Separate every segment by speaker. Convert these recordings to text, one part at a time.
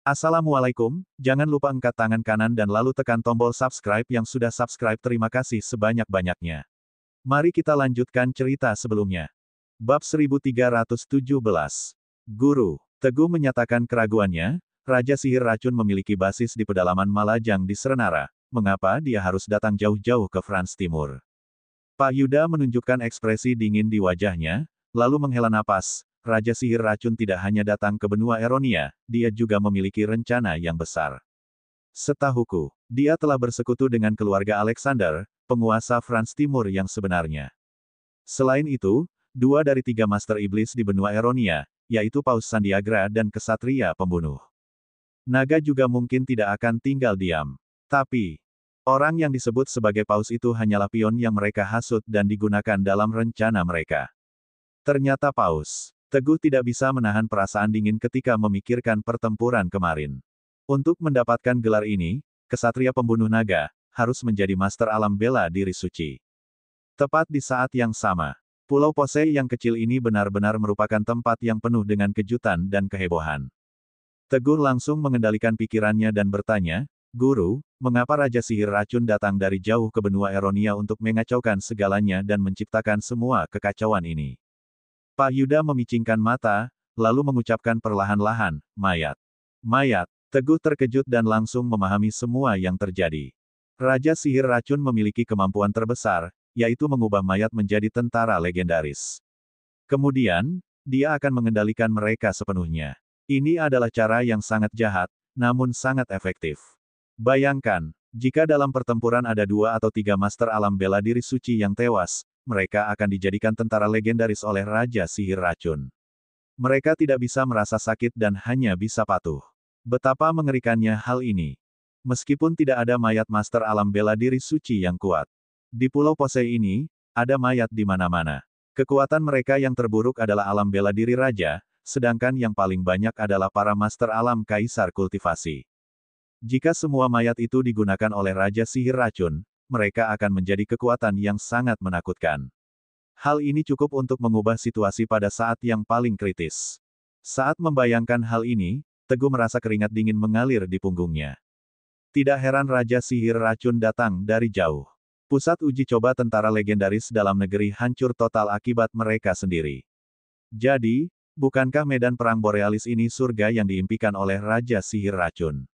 Speaker 1: Assalamualaikum, jangan lupa angkat tangan kanan dan lalu tekan tombol subscribe yang sudah subscribe. Terima kasih sebanyak-banyaknya. Mari kita lanjutkan cerita sebelumnya. Bab 1317. Guru. Teguh menyatakan keraguannya, Raja Sihir Racun memiliki basis di pedalaman Malajang di Serenara. Mengapa dia harus datang jauh-jauh ke Frans Timur? Pak Yuda menunjukkan ekspresi dingin di wajahnya, lalu menghela napas. Raja Sihir Racun tidak hanya datang ke benua Eronia, dia juga memiliki rencana yang besar. Setahuku, dia telah bersekutu dengan keluarga Alexander, penguasa Frans Timur yang sebenarnya. Selain itu, 2 dari 3 Master Iblis di benua Eronia, yaitu Paus Sandiagra dan Kesatria Pembunuh. Naga juga mungkin tidak akan tinggal diam. Tapi, orang yang disebut sebagai Paus itu hanyalah pion yang mereka hasut dan digunakan dalam rencana mereka. Ternyata Paus. Teguh tidak bisa menahan perasaan dingin ketika memikirkan pertempuran kemarin. Untuk mendapatkan gelar ini, Kesatria Pembunuh Naga harus menjadi master alam bela diri suci. Tepat di saat yang sama, Pulau Posei yang kecil ini benar-benar merupakan tempat yang penuh dengan kejutan dan kehebohan. Teguh langsung mengendalikan pikirannya dan bertanya, "Guru, mengapa Raja Sihir Racun datang dari jauh ke benua Eronia untuk mengacaukan segalanya dan menciptakan semua kekacauan ini?" Pak Yuda memicingkan mata, lalu mengucapkan perlahan-lahan, "Mayat. Mayat." Teguh terkejut dan langsung memahami semua yang terjadi. Raja Sihir Racun memiliki kemampuan terbesar, yaitu mengubah mayat menjadi tentara legendaris. Kemudian, dia akan mengendalikan mereka sepenuhnya. Ini adalah cara yang sangat jahat, namun sangat efektif. Bayangkan, jika dalam pertempuran ada 2 atau 3 master alam bela diri suci yang tewas, mereka akan dijadikan tentara legendaris oleh Raja Sihir Racun. Mereka tidak bisa merasa sakit dan hanya bisa patuh. Betapa mengerikannya hal ini. Meskipun tidak ada mayat master alam bela diri suci yang kuat. Di Pulau Posei ini, ada mayat di mana-mana. Kekuatan mereka yang terburuk adalah alam bela diri raja, sedangkan yang paling banyak adalah para master alam kaisar kultivasi. Jika semua mayat itu digunakan oleh Raja Sihir Racun, mereka akan menjadi kekuatan yang sangat menakutkan. Hal ini cukup untuk mengubah situasi pada saat yang paling kritis. Saat membayangkan hal ini, Teguh merasa keringat dingin mengalir di punggungnya. Tidak heran Raja Sihir Racun datang dari jauh. Pusat uji coba tentara legendaris dalam negeri hancur total akibat mereka sendiri. Jadi, bukankah medan perang Borealis ini surga yang diimpikan oleh Raja Sihir Racun?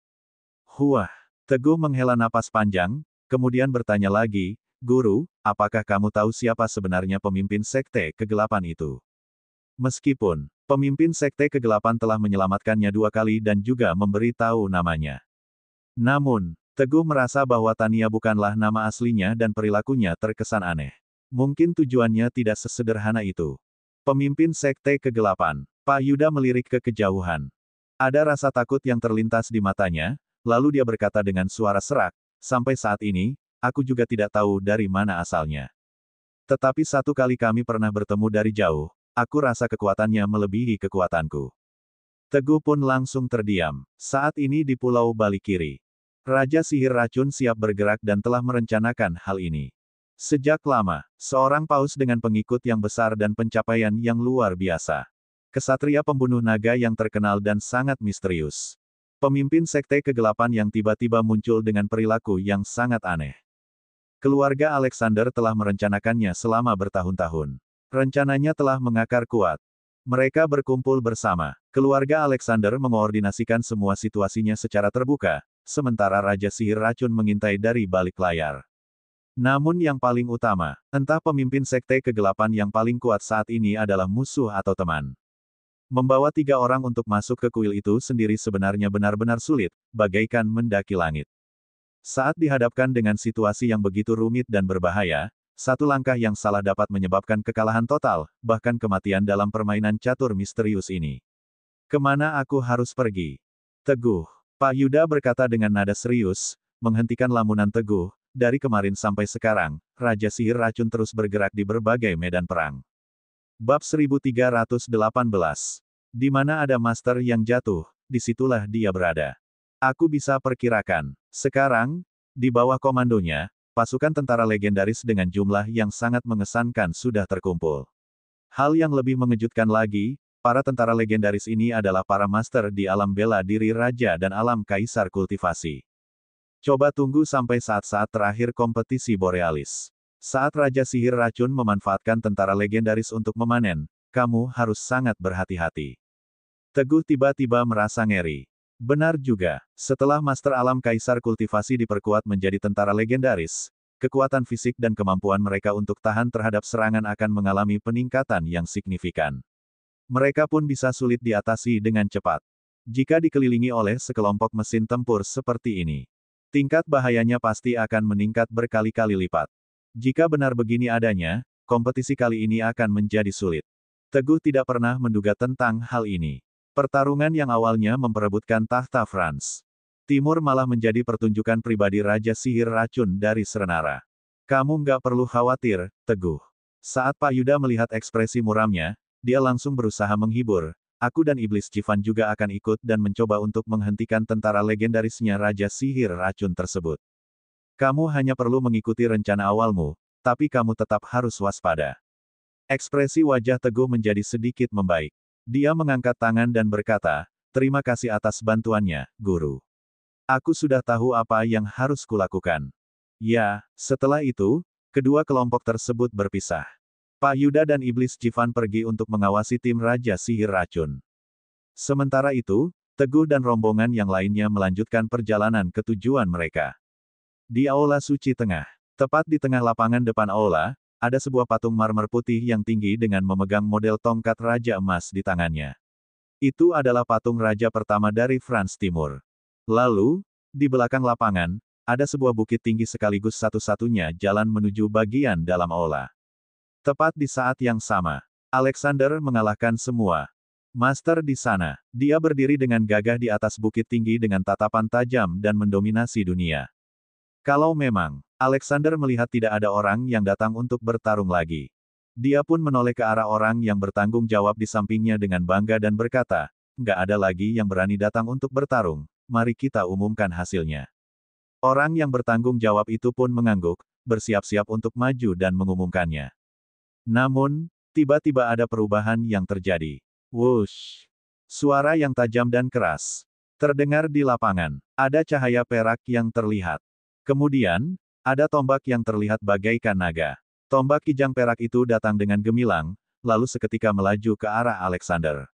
Speaker 1: Huah! Teguh menghela napas panjang, kemudian bertanya lagi, "Guru, apakah kamu tahu siapa sebenarnya pemimpin Sekte Kegelapan itu?" Meskipun pemimpin Sekte Kegelapan telah menyelamatkannya 2 kali dan juga memberi tahu namanya. Namun, Teguh merasa bahwa Tania bukanlah nama aslinya dan perilakunya terkesan aneh. Mungkin tujuannya tidak sesederhana itu. Pemimpin Sekte Kegelapan. Pak Yuda melirik ke kejauhan. Ada rasa takut yang terlintas di matanya, lalu dia berkata dengan suara serak, "Sampai saat ini, aku juga tidak tahu dari mana asalnya. Tetapi satu kali kami pernah bertemu dari jauh, aku rasa kekuatannya melebihi kekuatanku." Teguh pun langsung terdiam. Saat ini di Pulau Bali Kiri, Raja Sihir Racun siap bergerak dan telah merencanakan hal ini. Sejak lama, seorang paus dengan pengikut yang besar dan pencapaian yang luar biasa. Kesatria Pembunuh Naga yang terkenal dan sangat misterius. Pemimpin Sekte Kegelapan yang tiba-tiba muncul dengan perilaku yang sangat aneh. Keluarga Alexander telah merencanakannya selama bertahun-tahun. Rencananya telah mengakar kuat. Mereka berkumpul bersama. Keluarga Alexander mengoordinasikan semua situasinya secara terbuka, sementara Raja Sihir Racun mengintai dari balik layar. Namun yang paling utama, entah pemimpin Sekte Kegelapan yang paling kuat saat ini adalah musuh atau teman. Membawa 3 orang untuk masuk ke kuil itu sendiri sebenarnya benar-benar sulit, bagaikan mendaki langit. Saat dihadapkan dengan situasi yang begitu rumit dan berbahaya, satu langkah yang salah dapat menyebabkan kekalahan total, bahkan kematian dalam permainan catur misterius ini. "Kemana aku harus pergi?" Teguh. Pak Yuda berkata dengan nada serius, menghentikan lamunan Teguh. Dari kemarin sampai sekarang, Raja Sihir Racun terus bergerak di berbagai medan perang. Bab 1318. Di mana ada master yang jatuh, disitulah dia berada. Aku bisa perkirakan. Sekarang, di bawah komandonya, pasukan tentara legendaris dengan jumlah yang sangat mengesankan sudah terkumpul. Hal yang lebih mengejutkan lagi, para tentara legendaris ini adalah para master di alam bela diri raja dan alam kaisar kultivasi. Coba tunggu sampai saat-saat terakhir kompetisi Borealis. Saat Raja Sihir Racun memanfaatkan tentara legendaris untuk memanen, kamu harus sangat berhati-hati. Teguh tiba-tiba merasa ngeri. Benar juga, setelah Master Alam Kaisar Kultivasi diperkuat menjadi tentara legendaris, kekuatan fisik dan kemampuan mereka untuk tahan terhadap serangan akan mengalami peningkatan yang signifikan. Mereka pun bisa sulit diatasi dengan cepat. Jika dikelilingi oleh sekelompok mesin tempur seperti ini, tingkat bahayanya pasti akan meningkat berkali-kali lipat. Jika benar begini adanya, kompetisi kali ini akan menjadi sulit. Teguh tidak pernah menduga tentang hal ini. Pertarungan yang awalnya memperebutkan tahta France Timur malah menjadi pertunjukan pribadi Raja Sihir Racun dari Serenara. Kamu nggak perlu khawatir, Teguh. Saat Pak Yuda melihat ekspresi muramnya, dia langsung berusaha menghibur. Aku dan Iblis Jivan juga akan ikut dan mencoba untuk menghentikan tentara legendarisnya Raja Sihir Racun tersebut. Kamu hanya perlu mengikuti rencana awalmu, tapi kamu tetap harus waspada. Ekspresi wajah Teguh menjadi sedikit membaik. Dia mengangkat tangan dan berkata, terima kasih atas bantuannya, Guru. Aku sudah tahu apa yang harus kulakukan. Ya, setelah itu, kedua kelompok tersebut berpisah. Pak Yuda dan Iblis Jivan pergi untuk mengawasi tim Raja Sihir Racun. Sementara itu, Teguh dan rombongan yang lainnya melanjutkan perjalanan ke tujuan mereka. Di Aula Suci Tengah, tepat di tengah lapangan depan aula, ada sebuah patung marmer putih yang tinggi dengan memegang model tongkat Raja Emas di tangannya. Itu adalah patung Raja pertama dari France Timur. Lalu, di belakang lapangan, ada sebuah bukit tinggi sekaligus satu-satunya jalan menuju bagian dalam aula. Tepat di saat yang sama, Alexander mengalahkan semua master di sana. Dia berdiri dengan gagah di atas bukit tinggi dengan tatapan tajam dan mendominasi dunia. Kalau memang Alexander melihat tidak ada orang yang datang untuk bertarung lagi, dia pun menoleh ke arah orang yang bertanggung jawab di sampingnya dengan bangga dan berkata, nggak ada lagi yang berani datang untuk bertarung, mari kita umumkan hasilnya. Orang yang bertanggung jawab itu pun mengangguk, bersiap-siap untuk maju dan mengumumkannya. Namun, tiba-tiba ada perubahan yang terjadi. Wush! Suara yang tajam dan keras terdengar di lapangan. Ada cahaya perak yang terlihat. Kemudian, ada tombak yang terlihat bagaikan naga. Tombak kijang perak itu datang dengan gemilang, lalu seketika melaju ke arah Alexander.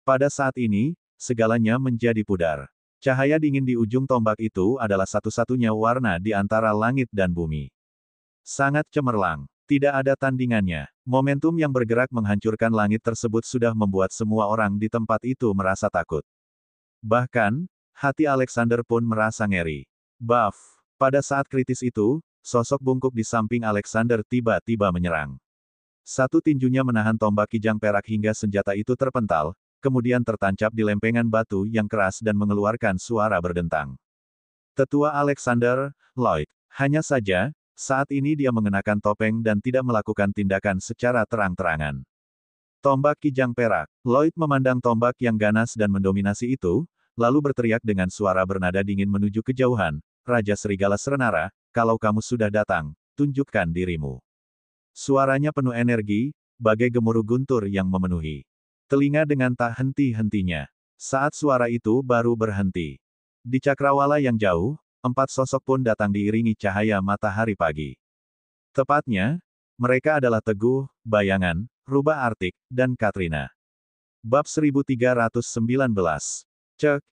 Speaker 1: Pada saat ini, segalanya menjadi pudar. Cahaya dingin di ujung tombak itu adalah satu-satunya warna di antara langit dan bumi. Sangat cemerlang. Tidak ada tandingannya. Momentum yang bergerak menghancurkan langit tersebut sudah membuat semua orang di tempat itu merasa takut. Bahkan, hati Alexander pun merasa ngeri. Buff. Pada saat kritis itu, sosok bungkuk di samping Alexander tiba-tiba menyerang. Satu tinjunya menahan tombak kijang perak hingga senjata itu terpental, kemudian tertancap di lempengan batu yang keras dan mengeluarkan suara berdentang. Tetua Alexander, Lloyd. Hanya saja, saat ini dia mengenakan topeng dan tidak melakukan tindakan secara terang-terangan. Tombak kijang perak. Lloyd memandang tombak yang ganas dan mendominasi itu, lalu berteriak dengan suara bernada dingin menuju kejauhan, Raja Serigala Serenara, kalau kamu sudah datang, tunjukkan dirimu. Suaranya penuh energi, bagai gemuruh guntur yang memenuhi telinga dengan tak henti-hentinya. Saat suara itu baru berhenti. Di cakrawala yang jauh, 4 sosok pun datang diiringi cahaya matahari pagi. Tepatnya, mereka adalah Teguh, Bayangan, Rubah Artik, dan Katrina. Bab 1319. Cek,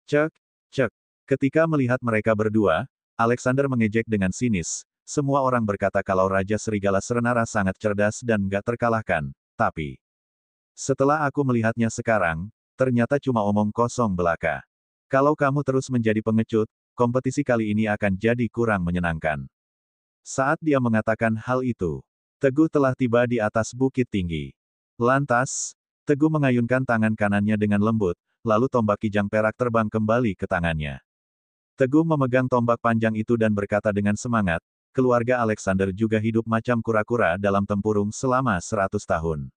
Speaker 1: cek, cek. Ketika melihat mereka berdua, Alexander mengejek dengan sinis. Semua orang berkata kalau Raja Serigala Serenara sangat cerdas dan gak terkalahkan, tapi setelah aku melihatnya sekarang, ternyata cuma omong kosong belaka. Kalau kamu terus menjadi pengecut, kompetisi kali ini akan jadi kurang menyenangkan. Saat dia mengatakan hal itu, Teguh telah tiba di atas bukit tinggi. Lantas, Teguh mengayunkan tangan kanannya dengan lembut, lalu tombak kijang perak terbang kembali ke tangannya. Teguh memegang tombak panjang itu dan berkata dengan semangat, keluarga Alexander juga hidup macam kura-kura dalam tempurung selama 100 tahun.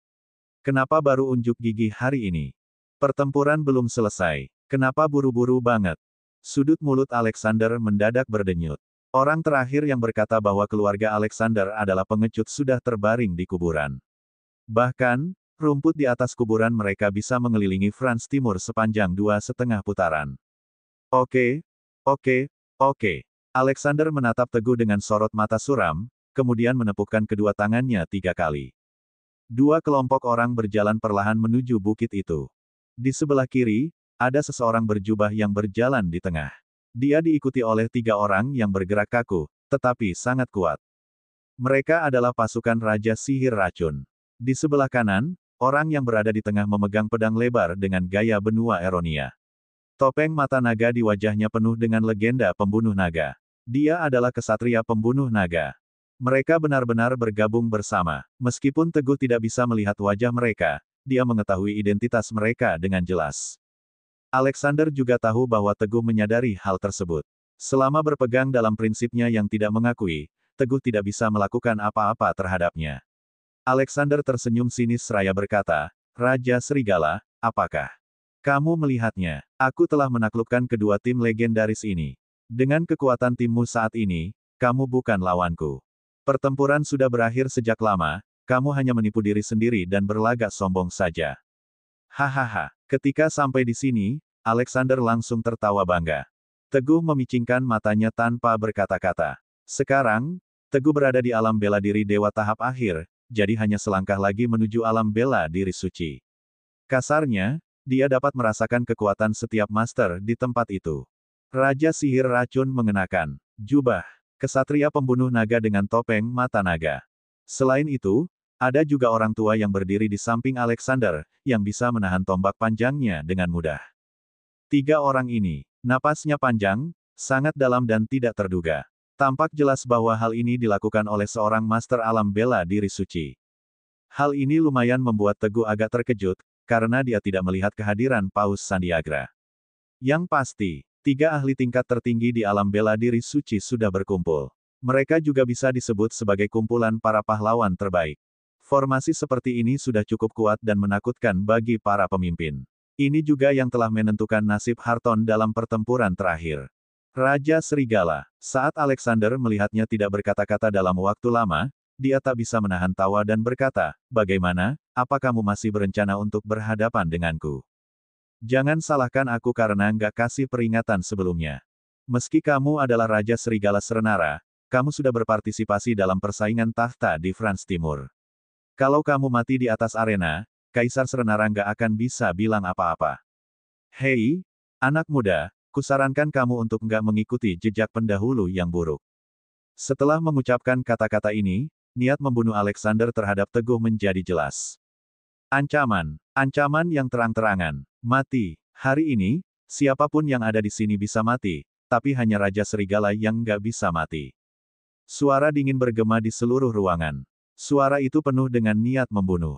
Speaker 1: Kenapa baru unjuk gigi hari ini? Pertempuran belum selesai. Kenapa buru-buru banget? Sudut mulut Alexander mendadak berdenyut. Orang terakhir yang berkata bahwa keluarga Alexander adalah pengecut sudah terbaring di kuburan. Bahkan, Rumput di atas kuburan mereka bisa mengelilingi Franz Timur sepanjang 2,5 putaran. Oke, oke, oke. Alexander menatap Teguh dengan sorot mata suram, kemudian menepukkan kedua tangannya 3 kali. Dua kelompok orang berjalan perlahan menuju bukit itu. Di sebelah kiri, ada seseorang berjubah yang berjalan di tengah. Dia diikuti oleh 3 orang yang bergerak kaku, tetapi sangat kuat. Mereka adalah pasukan Raja Sihir Racun. Di sebelah kanan, orang yang berada di tengah memegang pedang lebar dengan gaya benua Eronia. Topeng mata naga di wajahnya penuh dengan legenda pembunuh naga. Dia adalah kesatria pembunuh naga. Mereka benar-benar bergabung bersama. Meskipun Teguh tidak bisa melihat wajah mereka, dia mengetahui identitas mereka dengan jelas. Alexander juga tahu bahwa Teguh menyadari hal tersebut. Selama berpegang dalam prinsipnya yang tidak mengakui, Teguh tidak bisa melakukan apa-apa terhadapnya. Alexander tersenyum sinis seraya berkata, "Raja Serigala, apakah kamu melihatnya? Aku telah menaklukkan kedua tim legendaris ini. Dengan kekuatan timmu saat ini, kamu bukan lawanku. Pertempuran sudah berakhir sejak lama, kamu hanya menipu diri sendiri dan berlagak sombong saja." Hahaha. Ketika sampai di sini, Alexander langsung tertawa bangga. Teguh memicingkan matanya tanpa berkata-kata. Sekarang, Teguh berada di alam bela diri dewa tahap akhir, jadi hanya selangkah lagi menuju alam bela diri suci. Kasarnya, dia dapat merasakan kekuatan setiap master di tempat itu. Raja Sihir Racun mengenakan jubah kesatria pembunuh naga dengan topeng mata naga. Selain itu, ada juga orang tua yang berdiri di samping Alexander, yang bisa menahan tombak panjangnya dengan mudah. 3 orang ini, napasnya panjang, sangat dalam dan tidak terduga. Tampak jelas bahwa hal ini dilakukan oleh seorang master alam bela diri suci. Hal ini lumayan membuat Teguh agak terkejut, karena dia tidak melihat kehadiran Paus Sandiagra. Yang pasti, 3 ahli tingkat tertinggi di alam bela diri suci sudah berkumpul. Mereka juga bisa disebut sebagai kumpulan para pahlawan terbaik. Formasi seperti ini sudah cukup kuat dan menakutkan bagi para pemimpin. Ini juga yang telah menentukan nasib Harton dalam pertempuran terakhir. Raja Serigala. Saat Alexander melihatnya tidak berkata-kata dalam waktu lama, dia tak bisa menahan tawa dan berkata, "Bagaimana, apa kamu masih berencana untuk berhadapan denganku? Jangan salahkan aku karena nggak kasih peringatan sebelumnya. Meski kamu adalah Raja Serigala Serenara, kamu sudah berpartisipasi dalam persaingan tahta di Franz Timur. Kalau kamu mati di atas arena, Kaisar Serenara nggak akan bisa bilang apa-apa. Hei, anak muda, kusarankan kamu untuk nggak mengikuti jejak pendahulu yang buruk." Setelah mengucapkan kata-kata ini, niat membunuh Alexander terhadap Teguh menjadi jelas. Ancaman. Ancaman yang terang-terangan. Mati. Hari ini, siapapun yang ada di sini bisa mati, tapi hanya Raja Serigala yang nggak bisa mati. Suara dingin bergema di seluruh ruangan. Suara itu penuh dengan niat membunuh.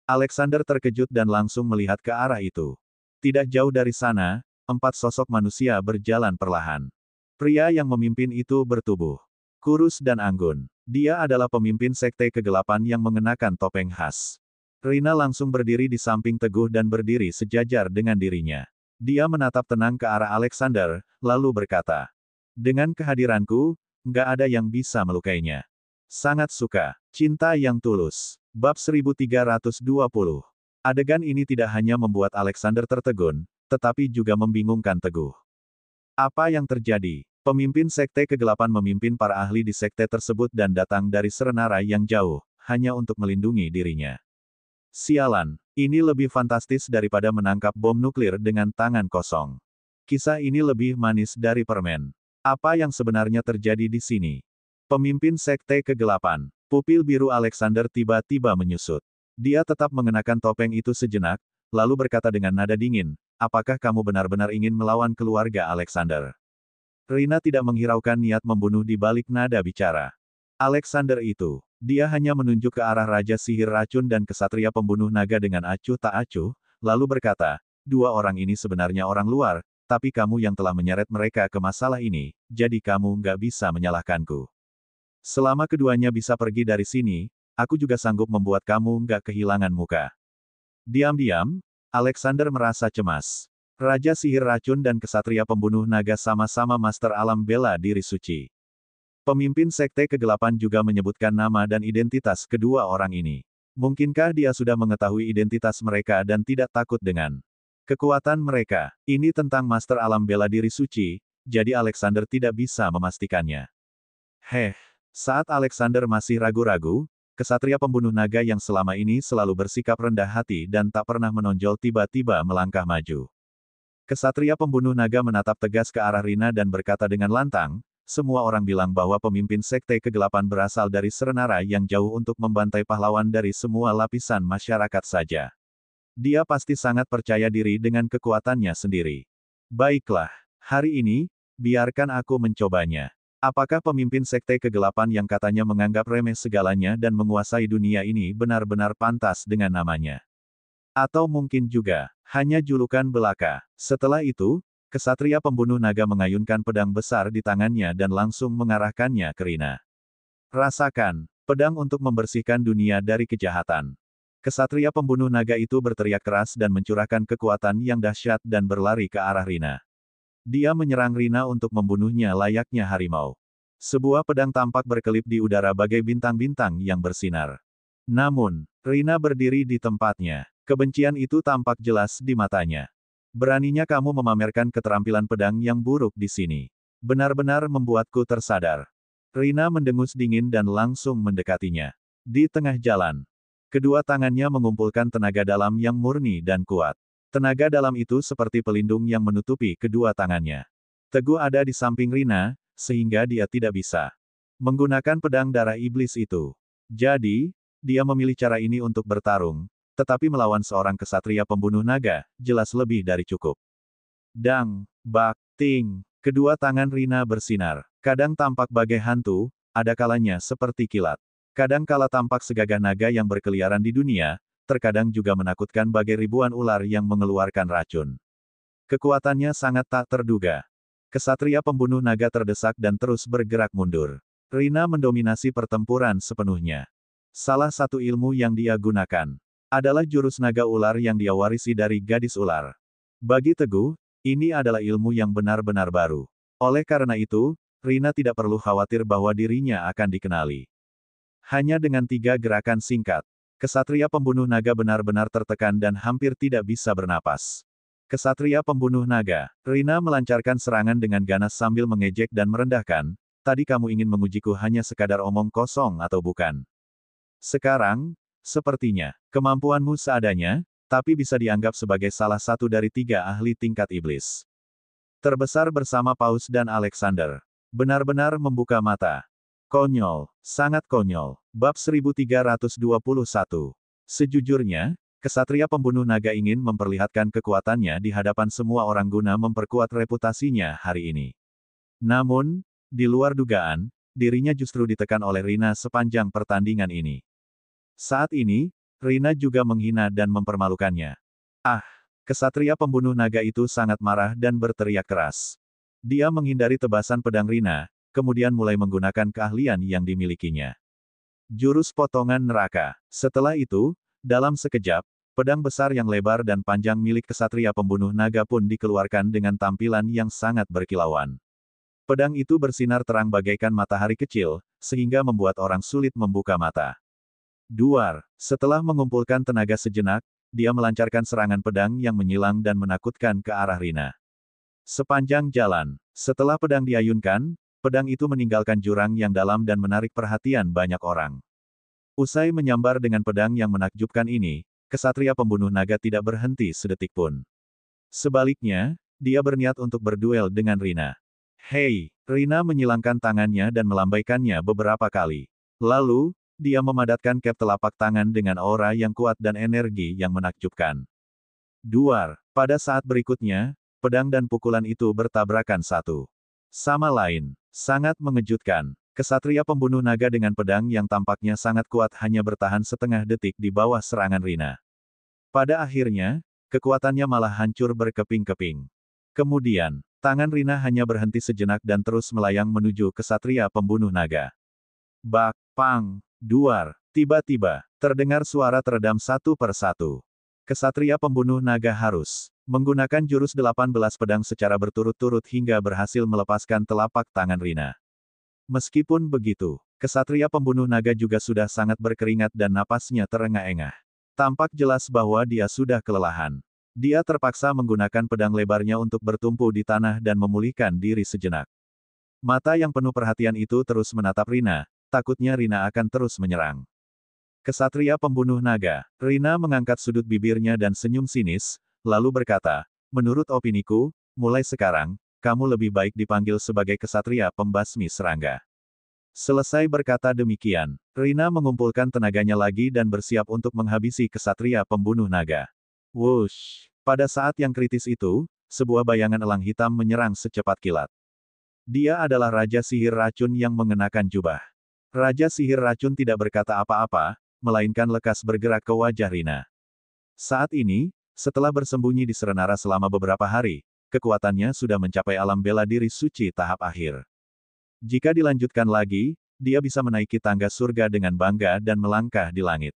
Speaker 1: Alexander terkejut dan langsung melihat ke arah itu. Tidak jauh dari sana, 4 sosok manusia berjalan perlahan. Pria yang memimpin itu bertubuh kurus dan anggun. Dia adalah pemimpin sekte kegelapan yang mengenakan topeng khas. Rina langsung berdiri di samping Teguh dan berdiri sejajar dengan dirinya. Dia menatap tenang ke arah Alexander, lalu berkata, "Dengan kehadiranku, nggak ada yang bisa melukainya. Sangat suka. Cinta yang tulus." Bab 1320. Adegan ini tidak hanya membuat Alexander tertegun, tetapi juga membingungkan Teguh. Apa yang terjadi? Pemimpin sekte kegelapan memimpin para ahli di sekte tersebut dan datang dari Serenara yang jauh, hanya untuk melindungi dirinya. Sialan, ini lebih fantastis daripada menangkap bom nuklir dengan tangan kosong. Kisah ini lebih manis dari permen. Apa yang sebenarnya terjadi di sini? Pemimpin sekte kegelapan, pupil biru Alexander tiba-tiba menyusut. Dia tetap mengenakan topeng itu sejenak, lalu berkata dengan nada dingin, "Apakah kamu benar-benar ingin melawan keluarga Alexander?" Rina tidak menghiraukan niat membunuh di balik nada bicara. Alexander itu, dia hanya menunjuk ke arah Raja Sihir Racun dan kesatria pembunuh naga dengan acuh tak acuh, lalu berkata, "2 orang ini sebenarnya orang luar, tapi kamu yang telah menyeret mereka ke masalah ini, jadi kamu nggak bisa menyalahkanku. Selama keduanya bisa pergi dari sini, aku juga sanggup membuat kamu nggak kehilangan muka." Diam-diam, Alexander merasa cemas. Raja Sihir Racun dan kesatria pembunuh naga sama-sama master alam bela diri suci. Pemimpin sekte kegelapan juga menyebutkan nama dan identitas kedua orang ini. Mungkinkah dia sudah mengetahui identitas mereka dan tidak takut dengan kekuatan mereka? Ini tentang Master Alam Bela Diri Suci, jadi Alexander tidak bisa memastikannya. Saat Alexander masih ragu-ragu, kesatria pembunuh naga yang selama ini selalu bersikap rendah hati dan tak pernah menonjol tiba-tiba melangkah maju. Kesatria pembunuh naga menatap tegas ke arah Rina dan berkata dengan lantang, semua orang bilang bahwa pemimpin Sekte Kegelapan berasal dari Serenara yang jauh untuk membantai pahlawan dari semua lapisan masyarakat saja. Dia pasti sangat percaya diri dengan kekuatannya sendiri. Baiklah, hari ini, biarkan aku mencobanya. Apakah pemimpin Sekte Kegelapan yang katanya menganggap remeh segalanya dan menguasai dunia ini benar-benar pantas dengan namanya? Atau mungkin juga, hanya julukan belaka. Setelah itu, kesatria pembunuh naga mengayunkan pedang besar di tangannya dan langsung mengarahkannya ke Rina. Rasakan, pedang untuk membersihkan dunia dari kejahatan. Kesatria pembunuh naga itu berteriak keras dan mencurahkan kekuatan yang dahsyat dan berlari ke arah Rina. Dia menyerang Rina untuk membunuhnya layaknya harimau. Sebuah pedang tampak berkelip di udara bagai bintang-bintang yang bersinar. Namun, Rina berdiri di tempatnya. Kebencian itu tampak jelas di matanya. Beraninya kamu memamerkan keterampilan pedang yang buruk di sini. Benar-benar membuatku tersadar. Rina mendengus dingin dan langsung mendekatinya. Di tengah jalan, kedua tangannya mengumpulkan tenaga dalam yang murni dan kuat. Tenaga dalam itu seperti pelindung yang menutupi kedua tangannya. Teguh ada di samping Rina, sehingga dia tidak bisa menggunakan pedang darah iblis itu. Jadi, dia memilih cara ini untuk bertarung, tetapi melawan seorang kesatria pembunuh naga, jelas lebih dari cukup. Dang, bak, ting. Kedua tangan Rina bersinar. Kadang tampak bagai hantu, ada kalanya seperti kilat. Kadang kala tampak segagah naga yang berkeliaran di dunia, terkadang juga menakutkan bagai ribuan ular yang mengeluarkan racun. Kekuatannya sangat tak terduga. Kesatria pembunuh naga terdesak dan terus bergerak mundur. Rina mendominasi pertempuran sepenuhnya. Salah satu ilmu yang dia gunakan adalah jurus naga ular yang dia warisi dari gadis ular. Bagi Teguh, ini adalah ilmu yang benar-benar baru. Oleh karena itu, Rina tidak perlu khawatir bahwa dirinya akan dikenali. Hanya dengan 3 gerakan singkat, kesatria pembunuh naga benar-benar tertekan dan hampir tidak bisa bernapas. Kesatria pembunuh naga, Rina melancarkan serangan dengan ganas sambil mengejek dan merendahkan, tadi kamu ingin mengujiku hanya sekadar omong kosong atau bukan? Sekarang, sepertinya, kemampuanmu seadanya, tapi bisa dianggap sebagai salah satu dari 3 ahli tingkat iblis terbesar bersama Paus dan Alexander. Benar-benar membuka mata. Konyol, sangat konyol. Bab 1321. Sejujurnya, kesatria pembunuh naga ingin memperlihatkan kekuatannya di hadapan semua orang guna memperkuat reputasinya hari ini. Namun, di luar dugaan, dirinya justru ditekan oleh Rina sepanjang pertandingan ini. Saat ini, Rina juga menghina dan mempermalukannya. Ah, kesatria pembunuh naga itu sangat marah dan berteriak keras. Dia menghindari tebasan pedang Rina, kemudian mulai menggunakan keahlian yang dimilikinya. Jurus potongan neraka. Setelah itu, dalam sekejap, pedang besar yang lebar dan panjang milik kesatria pembunuh naga pun dikeluarkan dengan tampilan yang sangat berkilauan. Pedang itu bersinar terang bagaikan matahari kecil, sehingga membuat orang sulit membuka mata. Duar, setelah mengumpulkan tenaga sejenak, dia melancarkan serangan pedang yang menyilang dan menakutkan ke arah Rina. Sepanjang jalan, setelah pedang diayunkan, pedang itu meninggalkan jurang yang dalam dan menarik perhatian banyak orang. Usai menyambar dengan pedang yang menakjubkan ini, kesatria pembunuh naga tidak berhenti sedetik pun. Sebaliknya, dia berniat untuk berduel dengan Rina. Hei, Rina menyilangkan tangannya dan melambaikannya beberapa kali. Lalu, dia memadatkan kep telapak tangan dengan aura yang kuat dan energi yang menakjubkan. Duar, pada saat berikutnya, pedang dan pukulan itu bertabrakan satu sama lain. Sangat mengejutkan. Kesatria pembunuh naga dengan pedang yang tampaknya sangat kuat hanya bertahan setengah detik di bawah serangan Rina. Pada akhirnya, kekuatannya malah hancur berkeping-keping. Kemudian, tangan Rina hanya berhenti sejenak dan terus melayang menuju kesatria pembunuh naga. Bak, pang, duar, tiba-tiba, terdengar suara teredam satu per satu. Kesatria pembunuh naga harus menggunakan jurus 18 pedang secara berturut-turut hingga berhasil melepaskan telapak tangan Rina. Meskipun begitu, Kesatria pembunuh naga juga sudah sangat berkeringat dan napasnya terengah-engah. Tampak jelas bahwa dia sudah kelelahan. Dia terpaksa menggunakan pedang lebarnya untuk bertumpu di tanah dan memulihkan diri sejenak. Mata yang penuh perhatian itu terus menatap Rina, takutnya Rina akan terus menyerang. Kesatria pembunuh naga. Rina mengangkat sudut bibirnya dan senyum sinis, lalu berkata, menurut opiniku, mulai sekarang, kamu lebih baik dipanggil sebagai kesatria pembasmi serangga. Selesai berkata demikian, Rina mengumpulkan tenaganya lagi dan bersiap untuk menghabisi kesatria pembunuh naga. Wush! Pada saat yang kritis itu, sebuah bayangan elang hitam menyerang secepat kilat. Dia adalah Raja Sihir Racun yang mengenakan jubah. Raja Sihir Racun tidak berkata apa-apa, melainkan lekas bergerak ke wajah Rina. Saat ini, setelah bersembunyi di Serenara selama beberapa hari, kekuatannya sudah mencapai alam bela diri suci tahap akhir. Jika dilanjutkan lagi, dia bisa menaiki tangga surga dengan bangga dan melangkah di langit.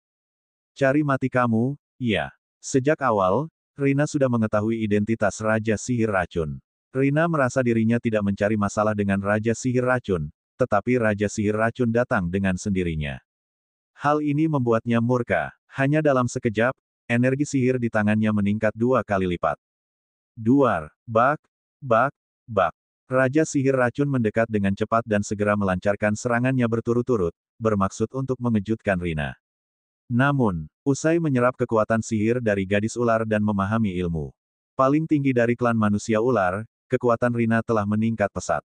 Speaker 1: Cari mati kamu, iya. Sejak awal, Rina sudah mengetahui identitas Raja Sihir Racun. Rina merasa dirinya tidak mencari masalah dengan Raja Sihir Racun, tetapi Raja Sihir Racun datang dengan sendirinya. Hal ini membuatnya murka. Hanya dalam sekejap, energi sihir di tangannya meningkat 2 kali lipat. Duar, bak, bak, bak. Raja Sihir Racun mendekat dengan cepat dan segera melancarkan serangannya berturut-turut, bermaksud untuk mengejutkan Rina. Namun, usai menyerap kekuatan sihir dari gadis ular dan memahami ilmu paling tinggi dari klan manusia ular, kekuatan Rina telah meningkat pesat.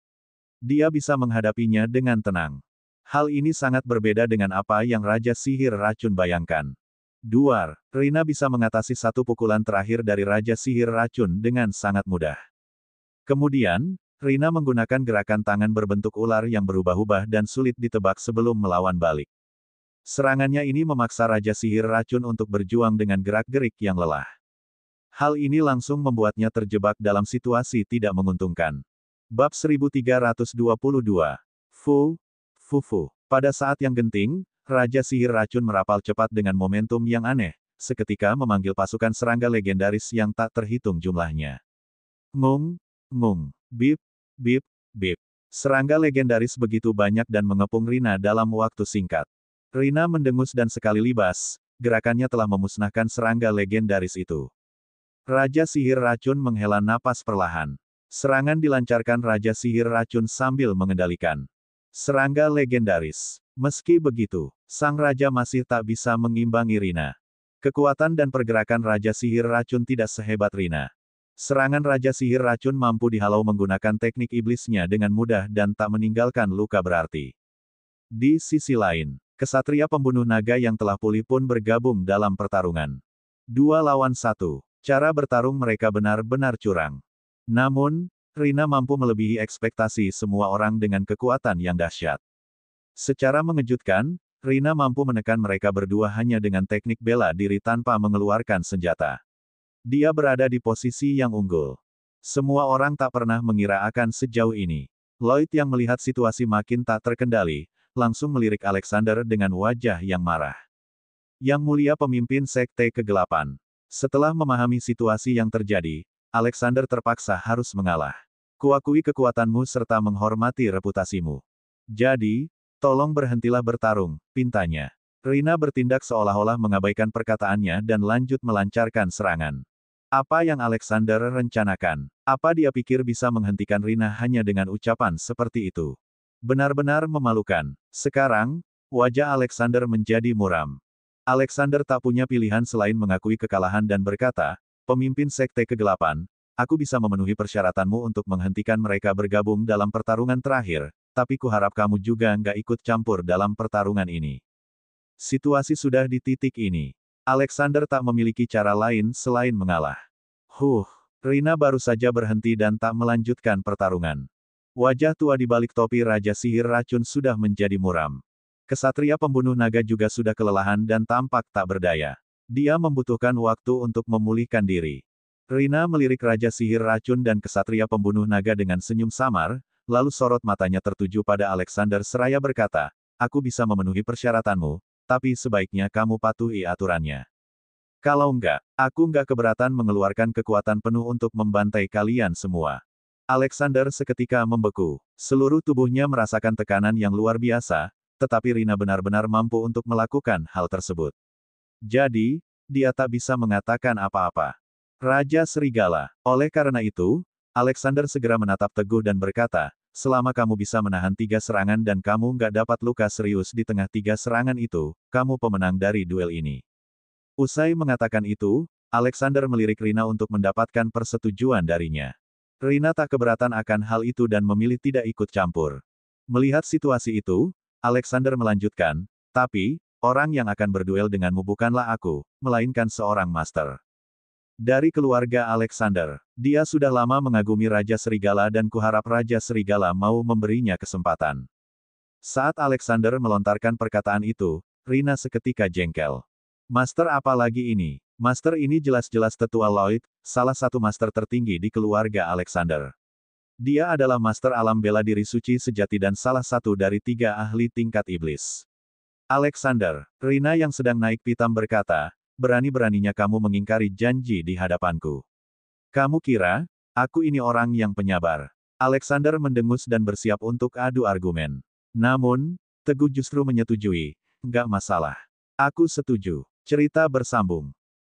Speaker 1: Dia bisa menghadapinya dengan tenang. Hal ini sangat berbeda dengan apa yang Raja Sihir Racun bayangkan. Duar, Rina bisa mengatasi satu pukulan terakhir dari Raja Sihir Racun dengan sangat mudah. Kemudian, Rina menggunakan gerakan tangan berbentuk ular yang berubah-ubah dan sulit ditebak sebelum melawan balik. Serangannya ini memaksa Raja Sihir Racun untuk berjuang dengan gerak-gerik yang lelah. Hal ini langsung membuatnya terjebak dalam situasi tidak menguntungkan. Bab 1322. Fufu. Pada saat yang genting, Raja Sihir Racun merapal cepat dengan momentum yang aneh, seketika memanggil pasukan serangga legendaris yang tak terhitung jumlahnya. Ngung, ngung, bip, bip, bip. Serangga legendaris begitu banyak dan mengepung Rina dalam waktu singkat. Rina mendengus dan sekali libas, gerakannya telah memusnahkan serangga legendaris itu. Raja Sihir Racun menghela napas perlahan. Serangan dilancarkan Raja Sihir Racun sambil mengendalikan serangga legendaris. Meski begitu, sang raja masih tak bisa mengimbangi Rina. Kekuatan dan pergerakan Raja Sihir Racun tidak sehebat Rina. Serangan Raja Sihir Racun mampu dihalau menggunakan teknik iblisnya dengan mudah dan tak meninggalkan luka berarti. Di sisi lain, kesatria pembunuh naga yang telah pulih pun bergabung dalam pertarungan. 2 lawan 1. Cara bertarung mereka benar-benar curang. Namun, Rina mampu melebihi ekspektasi semua orang dengan kekuatan yang dahsyat. Secara mengejutkan, Rina mampu menekan mereka berdua hanya dengan teknik bela diri tanpa mengeluarkan senjata. Dia berada di posisi yang unggul. Semua orang tak pernah mengira akan sejauh ini. Lloyd yang melihat situasi makin tak terkendali, langsung melirik Alexander dengan wajah yang marah. Yang mulia pemimpin Sekte Kegelapan. Setelah memahami situasi yang terjadi, Alexander terpaksa harus mengalah. Kuakui kekuatanmu serta menghormati reputasimu. Jadi, tolong berhentilah bertarung, pintanya. Rina bertindak seolah-olah mengabaikan perkataannya dan lanjut melancarkan serangan. Apa yang Alexander rencanakan? Apa dia pikir bisa menghentikan Rina hanya dengan ucapan seperti itu? Benar-benar memalukan. Sekarang, wajah Alexander menjadi muram. Alexander tak punya pilihan selain mengakui kekalahan dan berkata, pemimpin Sekte Kegelapan, aku bisa memenuhi persyaratanmu untuk menghentikan mereka bergabung dalam pertarungan terakhir, tapi kuharap kamu juga nggak ikut campur dalam pertarungan ini. Situasi sudah di titik ini. Alexander tak memiliki cara lain selain mengalah. Rina baru saja berhenti dan tak melanjutkan pertarungan. Wajah tua di balik topi Raja Sihir Racun sudah menjadi muram. Kesatria pembunuh naga juga sudah kelelahan dan tampak tak berdaya. Dia membutuhkan waktu untuk memulihkan diri. Rina melirik Raja Sihir Racun dan kesatria pembunuh naga dengan senyum samar, lalu sorot matanya tertuju pada Alexander seraya berkata, aku bisa memenuhi persyaratanmu, tapi sebaiknya kamu patuhi aturannya. Kalau enggak, aku enggak keberatan mengeluarkan kekuatan penuh untuk membantai kalian semua. Alexander seketika membeku. Seluruh tubuhnya merasakan tekanan yang luar biasa, tetapi Rina benar-benar mampu untuk melakukan hal tersebut. Jadi, dia tak bisa mengatakan apa-apa. Raja Serigala. Oleh karena itu, Alexander segera menatap teguh dan berkata, selama kamu bisa menahan 3 serangan dan kamu nggak dapat luka serius di tengah 3 serangan itu, kamu pemenang dari duel ini. Usai mengatakan itu, Alexander melirik Rina untuk mendapatkan persetujuan darinya. Rina tak keberatan akan hal itu dan memilih tidak ikut campur. Melihat situasi itu, Alexander melanjutkan, tapi, orang yang akan berduel denganmu bukanlah aku, melainkan seorang master. Dari keluarga Alexander, dia sudah lama mengagumi Raja Serigala dan kuharap Raja Serigala mau memberinya kesempatan. Saat Alexander melontarkan perkataan itu, Rina seketika jengkel. Master apa lagi ini? Master ini jelas-jelas tetua Lloyd, salah satu master tertinggi di keluarga Alexander. Dia adalah master alam bela diri suci sejati dan salah satu dari 3 ahli tingkat iblis. Alexander, Rina yang sedang naik pitam berkata, berani-beraninya kamu mengingkari janji di hadapanku. Kamu kira, aku ini orang yang penyabar. Alexander mendengus dan bersiap untuk adu argumen. Namun, Teguh justru menyetujui, nggak masalah. Aku setuju. Cerita bersambung.